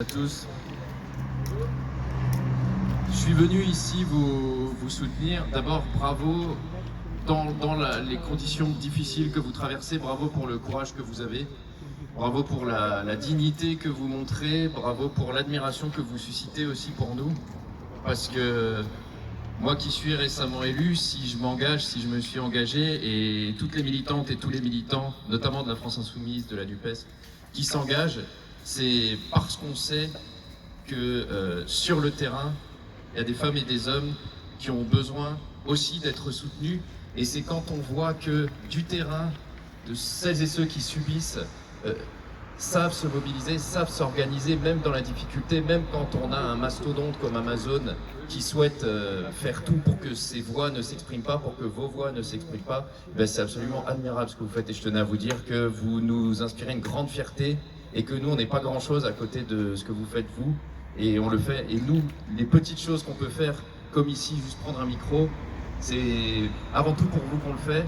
À tous. Je suis venu ici vous soutenir. D'abord, bravo dans les conditions difficiles que vous traversez. Bravo pour le courage que vous avez. Bravo pour la dignité que vous montrez. Bravo pour l'admiration que vous suscitez aussi pour nous. Parce que moi qui suis récemment élu, si je m'engage, si je me suis engagé, et toutes les militantes et tous les militants, notamment de la France Insoumise, de la NUPES, qui s'engagent, c'est parce qu'on sait que sur le terrain, il y a des femmes et des hommes qui ont besoin aussi d'être soutenus. Et c'est quand on voit que du terrain, de celles et ceux qui subissent, savent se mobiliser, savent s'organiser, même dans la difficulté, même quand on a un mastodonte comme Amazon qui souhaite faire tout pour que ses voix ne s'expriment pas, pour que vos voix ne s'expriment pas, ben c'est absolument admirable ce que vous faites. Et je tenais à vous dire que vous nous inspirez une grande fierté et que nous, on n'est pas grand-chose à côté de ce que vous faites vous. Et on le fait. Et nous, les petites choses qu'on peut faire, comme ici, juste prendre un micro, c'est avant tout pour vous qu'on le fait.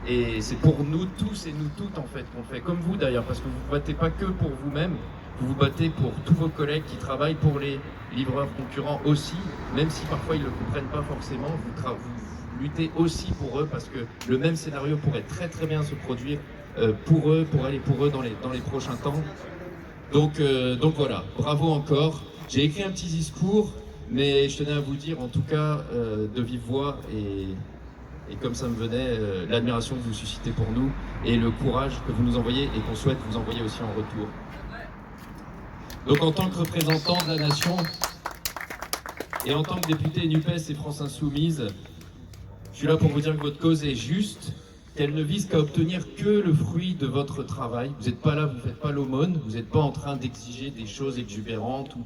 Et c'est pour nous tous et nous toutes en fait qu'on le fait, comme vous d'ailleurs, parce que vous ne vous battez pas que pour vous-même, vous vous battez pour tous vos collègues qui travaillent pour les livreurs concurrents aussi, même si parfois ils ne le comprennent pas forcément, vous luttez aussi pour eux, parce que le même scénario pourrait très très bien se produire pour eux, pour elle et pour eux dans les prochains temps. Donc voilà, bravo encore. J'ai écrit un petit discours, mais je tenais à vous dire en tout cas de vive voix et comme ça me venait, l'admiration que vous suscitez pour nous et le courage que vous nous envoyez et qu'on souhaite vous envoyer aussi en retour. Donc en tant que représentant de la nation et en tant que député NUPES et France Insoumise, je suis là pour vous dire que votre cause est juste, qu'elle ne vise qu'à obtenir que le fruit de votre travail. Vous n'êtes pas là, vous ne faites pas l'aumône, vous n'êtes pas en train d'exiger des choses exubérantes ou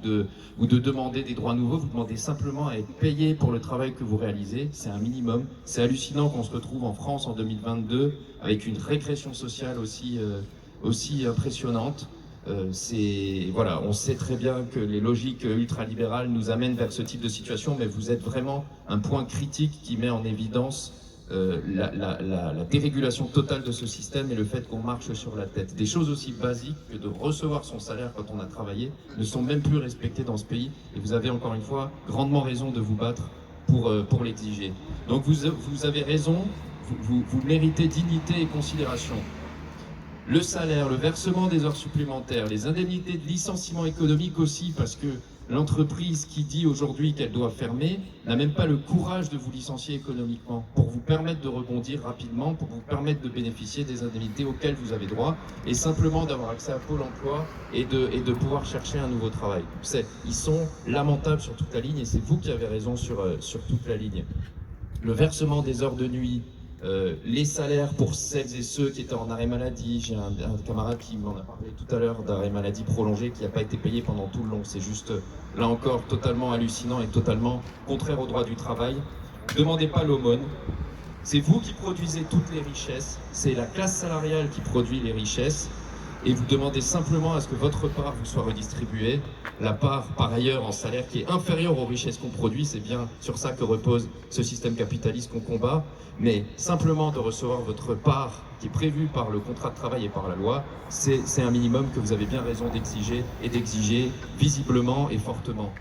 de demander des droits nouveaux, vous demandez simplement à être payé pour le travail que vous réalisez, c'est un minimum. C'est hallucinant qu'on se retrouve en France en 2022 avec une régression sociale aussi impressionnante. Voilà, on sait très bien que les logiques ultralibérales nous amènent vers ce type de situation, mais vous êtes vraiment un point critique qui met en évidence la dérégulation totale de ce système et le fait qu'on marche sur la tête. Des choses aussi basiques que de recevoir son salaire quand on a travaillé ne sont même plus respectées dans ce pays et vous avez encore une fois grandement raison de vous battre pour l'exiger. Donc vous avez raison, vous méritez dignité et considération. Le salaire, le versement des heures supplémentaires, les indemnités de licenciement économique aussi, parce que l'entreprise qui dit aujourd'hui qu'elle doit fermer n'a même pas le courage de vous licencier économiquement pour vous permettre de rebondir rapidement, pour vous permettre de bénéficier des indemnités auxquelles vous avez droit et simplement d'avoir accès à Pôle emploi et de pouvoir chercher un nouveau travail. Ils sont lamentables sur toute la ligne et c'est vous qui avez raison sur toute la ligne. Le versement des heures de nuit, les salaires pour celles et ceux qui étaient en arrêt maladie. J'ai un camarade qui m'en a parlé tout à l'heure d'arrêt maladie prolongé qui n'a pas été payé pendant tout le long. C'est juste, là encore, totalement hallucinant et totalement contraire au droit du travail. Ne demandez pas l'aumône. C'est vous qui produisez toutes les richesses. C'est la classe salariale qui produit les richesses. Et vous demandez simplement à ce que votre part vous soit redistribuée. La part, par ailleurs, en salaire qui est inférieure aux richesses qu'on produit, c'est bien sur ça que repose ce système capitaliste qu'on combat. Mais simplement de recevoir votre part qui est prévue par le contrat de travail et par la loi, c'est un minimum que vous avez bien raison d'exiger et d'exiger visiblement et fortement.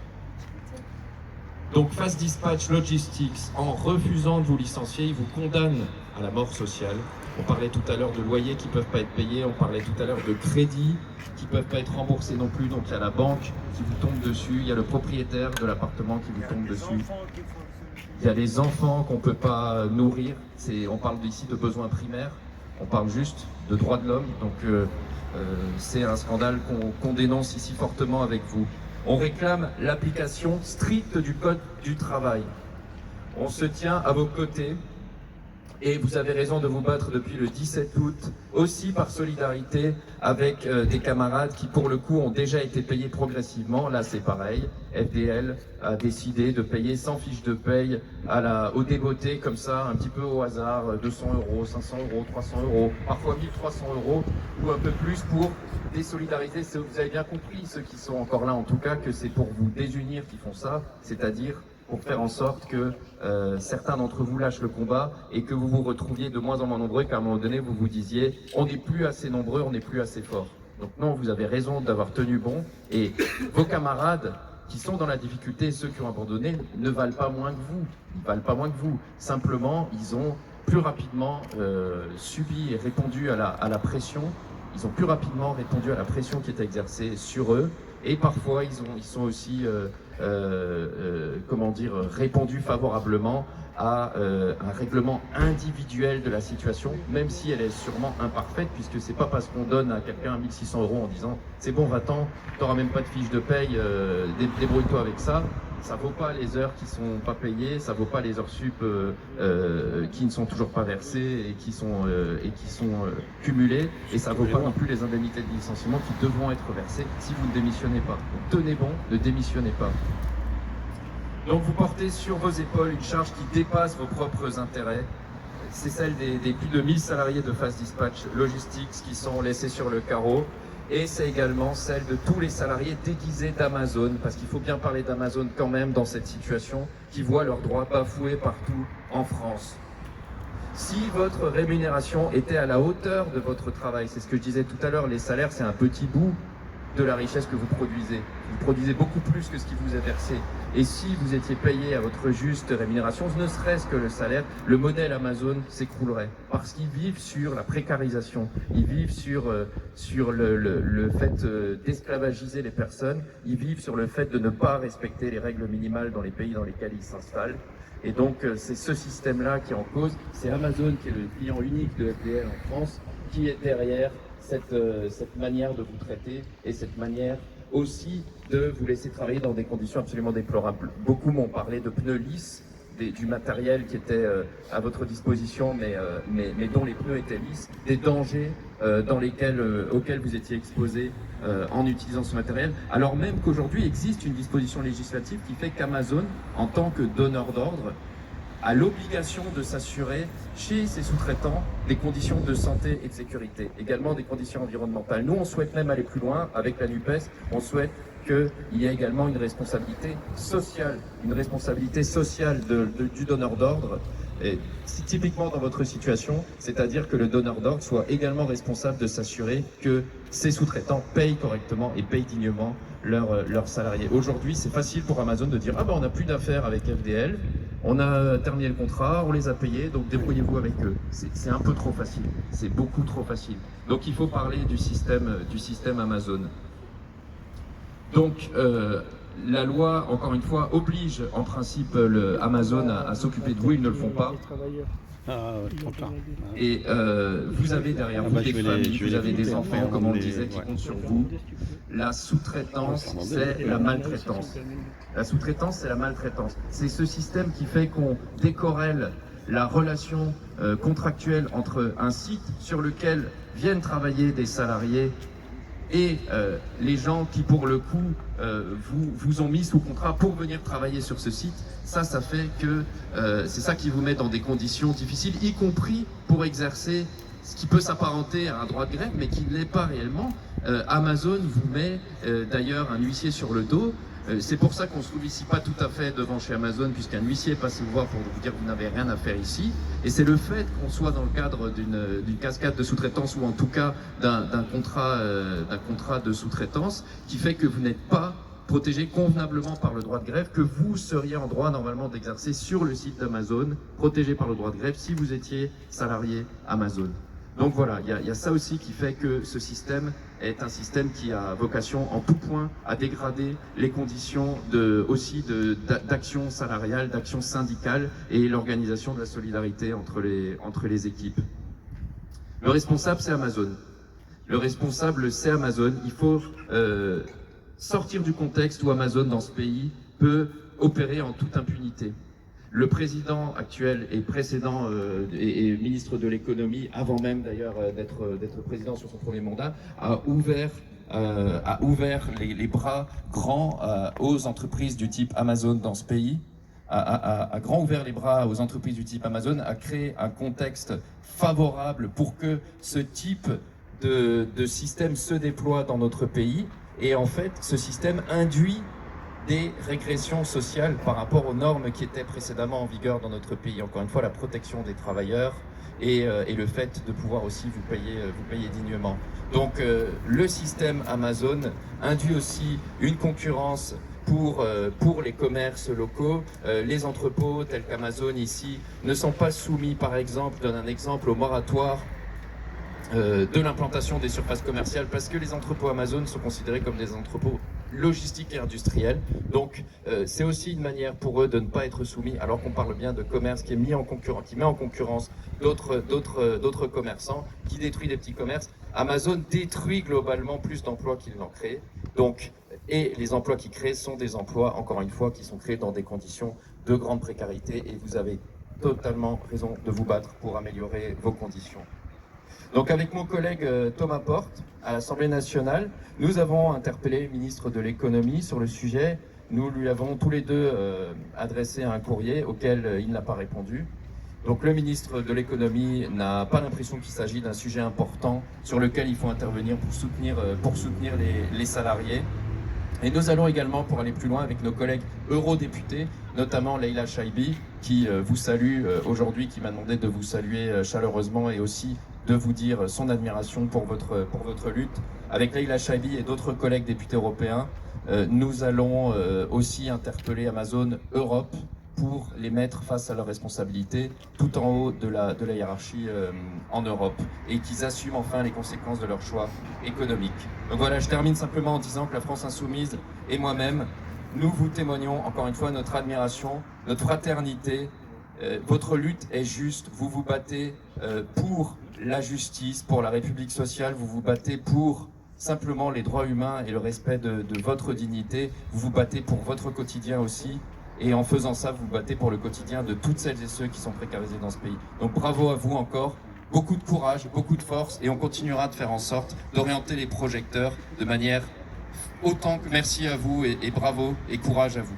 Donc Fast Dispatch Logistics, en refusant de vous licencier, ils vous condamnent à la mort sociale. On parlait tout à l'heure de loyers qui ne peuvent pas être payés, on parlait tout à l'heure de crédits qui ne peuvent pas être remboursés non plus. Donc il y a la banque qui vous tombe dessus, il y a le propriétaire de l'appartement qui vous tombe dessus. Il y a les enfants qu'on ne peut pas nourrir. On parle ici de besoins primaires, on parle juste de droits de l'homme. Donc c'est un scandale qu'on dénonce ici fortement avec vous. On réclame l'application stricte du Code du travail. On se tient à vos côtés et vous avez raison de vous battre depuis le 17 août, aussi par solidarité avec des camarades qui pour le coup ont déjà été payés progressivement. Là c'est pareil, FDL a décidé de payer sans fiche de paye aux dévotés comme ça, un petit peu au hasard, 200 €, 500 €, 300 €, parfois 1300 € ou un peu plus pour désolidariser. Vous avez bien compris, ceux qui sont encore là en tout cas, que c'est pour vous désunir qu'ils font ça, c'est-à-dire pour faire en sorte que certains d'entre vous lâchent le combat et que vous vous retrouviez de moins en moins nombreux, qu'à un moment donné vous vous disiez on n'est plus assez nombreux, on n'est plus assez fort. Donc non, vous avez raison d'avoir tenu bon, et vos camarades qui sont dans la difficulté, ceux qui ont abandonné, ne valent pas moins que vous. Ils valent pas moins que vous. Simplement, ils ont plus rapidement subi et répondu à la pression. Ils ont plus rapidement répondu à la pression qui était exercée sur eux. Et parfois, ils sont aussi, comment dire, répondu favorablement à un règlement individuel de la situation, même si elle est sûrement imparfaite, puisque c'est pas parce qu'on donne à quelqu'un 1 600 € en disant c'est bon, va-t'en, t'auras même pas de fiche de paye, débrouille-toi avec ça. Ça vaut pas les heures qui sont pas payées, ça vaut pas les heures sup qui ne sont toujours pas versées et qui sont cumulées, et ça vaut pas non plus les indemnités de licenciement qui devront être versées si vous ne démissionnez pas. Donc tenez bon, ne démissionnez pas. Donc vous portez sur vos épaules une charge qui dépasse vos propres intérêts. C'est celle des plus de 1000 salariés de Fast Dispatch Logistics qui sont laissés sur le carreau. Et c'est également celle de tous les salariés déguisés d'Amazon, parce qu'il faut bien parler d'Amazon quand même dans cette situation, qui voient leurs droits bafoués partout en France. Si votre rémunération était à la hauteur de votre travail, c'est ce que je disais tout à l'heure, les salaires c'est un petit bout de la richesse que vous produisez. Vous produisez beaucoup plus que ce qui vous est versé. Et si vous étiez payé à votre juste rémunération, ne serait-ce que le salaire, le modèle Amazon s'écroulerait. Parce qu'ils vivent sur la précarisation, ils vivent sur le fait d'esclavagiser les personnes, ils vivent sur le fait de ne pas respecter les règles minimales dans les pays dans lesquels ils s'installent. Et donc c'est ce système-là qui est en cause. C'est Amazon qui est le client unique de FDL en France, qui est derrière cette manière de vous traiter et cette manière aussi de vous laisser travailler dans des conditions absolument déplorables. Beaucoup m'ont parlé de pneus lisses, du matériel qui était à votre disposition, mais dont les pneus étaient lisses, des dangers auxquels vous étiez exposés en utilisant ce matériel, alors même qu'aujourd'hui existe une disposition législative qui fait qu'Amazon, en tant que donneur d'ordre, a l'obligation de s'assurer chez ses sous-traitants des conditions de santé et de sécurité, également des conditions environnementales. Nous, on souhaite même aller plus loin avec la NUPES, on souhaite qu'il y ait également une responsabilité sociale du donneur d'ordre, et typiquement dans votre situation, c'est-à-dire que le donneur d'ordre soit également responsable de s'assurer que ses sous-traitants payent correctement et payent dignement leurs salariés. Aujourd'hui, c'est facile pour Amazon de dire « Ah ben on n'a plus d'affaires avec FDL, on a terminé le contrat, on les a payés, donc débrouillez-vous avec eux. » C'est un peu trop facile, c'est beaucoup trop facile. Donc il faut parler du système Amazon. Donc la loi, encore une fois, oblige en principe Amazon à s'occuper de vous, ils ne le font pas. Et vous avez derrière vous des familles, vous avez des enfants, comme on le disait, qui comptent sur vous. La sous-traitance, c'est la maltraitance. La sous-traitance, c'est la maltraitance. C'est ce système qui fait qu'on décorrèle la relation contractuelle entre un site sur lequel viennent travailler des salariés et les gens qui, pour le coup, vous ont mis sous contrat pour venir travailler sur ce site. Ça fait que c'est ça qui vous met dans des conditions difficiles, y compris pour exercer ce qui peut s'apparenter à un droit de grève, mais qui ne l'est pas réellement. Amazon vous met d'ailleurs un huissier sur le dos. C'est pour ça qu'on ne se trouve ici pas tout à fait devant chez Amazon, puisqu'un huissier est passé vous voir pour vous dire que vous n'avez rien à faire ici. Et c'est le fait qu'on soit dans le cadre d'une cascade de sous-traitance, ou en tout cas d'un contrat de sous-traitance, qui fait que vous n'êtes pas protégé convenablement par le droit de grève, que vous seriez en droit normalement d'exercer sur le site d'Amazon, protégé par le droit de grève si vous étiez salarié Amazon. Donc voilà, il y a ça aussi qui fait que ce système est un système qui a vocation en tout point à dégrader les conditions d'action salariale, d'action syndicale et l'organisation de la solidarité entre les équipes. Le responsable, c'est Amazon. Le responsable, c'est Amazon. Il faut sortir du contexte où Amazon, dans ce pays, peut opérer en toute impunité. Le président actuel et précédent et ministre de l'économie, avant même d'ailleurs d'être président sur son premier mandat, a ouvert les bras grands aux entreprises du type Amazon dans ce pays, a grand ouvert les bras aux entreprises du type Amazon, a créé un contexte favorable pour que ce type de système se déploie dans notre pays. Et en fait, ce système induit des régressions sociales par rapport aux normes qui étaient précédemment en vigueur dans notre pays. Encore une fois, la protection des travailleurs et le fait de pouvoir aussi vous payer dignement. Donc le système Amazon induit aussi une concurrence pour les commerces locaux. Les entrepôts tels qu'Amazon ici ne sont pas soumis, par exemple, je donne un exemple, au moratoire de l'implantation des surfaces commerciales, parce que les entrepôts Amazon sont considérés comme des entrepôts logistiques et industriels. Donc c'est aussi une manière pour eux de ne pas être soumis, alors qu'on parle bien de commerce qui met en concurrence d'autres commerçants, qui détruit des petits commerces. Amazon détruit globalement plus d'emplois qu'il n'en crée. Donc, et les emplois qu'il crée sont des emplois, encore une fois, qui sont créés dans des conditions de grande précarité, et vous avez totalement raison de vous battre pour améliorer vos conditions. Donc avec mon collègue Thomas Porte, à l'Assemblée nationale, nous avons interpellé le ministre de l'économie sur le sujet. Nous lui avons tous les deux adressé un courrier auquel il n'a pas répondu. Donc le ministre de l'économie n'a pas l'impression qu'il s'agit d'un sujet important sur lequel il faut intervenir pour soutenir les salariés. Et nous allons également, pour aller plus loin, avec nos collègues eurodéputés, notamment Leïla Chaibi, qui vous salue aujourd'hui, qui m'a demandé de vous saluer chaleureusement et aussi de vous dire son admiration pour votre lutte. Avec Leïla Chaibi et d'autres collègues députés européens, nous allons aussi interpeller Amazon Europe pour les mettre face à leurs responsabilités tout en haut de la hiérarchie en Europe, et qu'ils assument enfin les conséquences de leurs choix économiques. Donc voilà, je termine simplement en disant que la France Insoumise et moi-même, nous vous témoignons encore une fois notre admiration, notre fraternité. Votre lutte est juste, vous vous battez pour la justice, pour la République sociale, vous vous battez pour simplement les droits humains et le respect de votre dignité, vous vous battez pour votre quotidien aussi. Et en faisant ça, vous vous battez pour le quotidien de toutes celles et ceux qui sont précarisés dans ce pays. Donc bravo à vous encore, beaucoup de courage, beaucoup de force, et on continuera de faire en sorte d'orienter les projecteurs de manière autant que merci à vous, et bravo et courage à vous.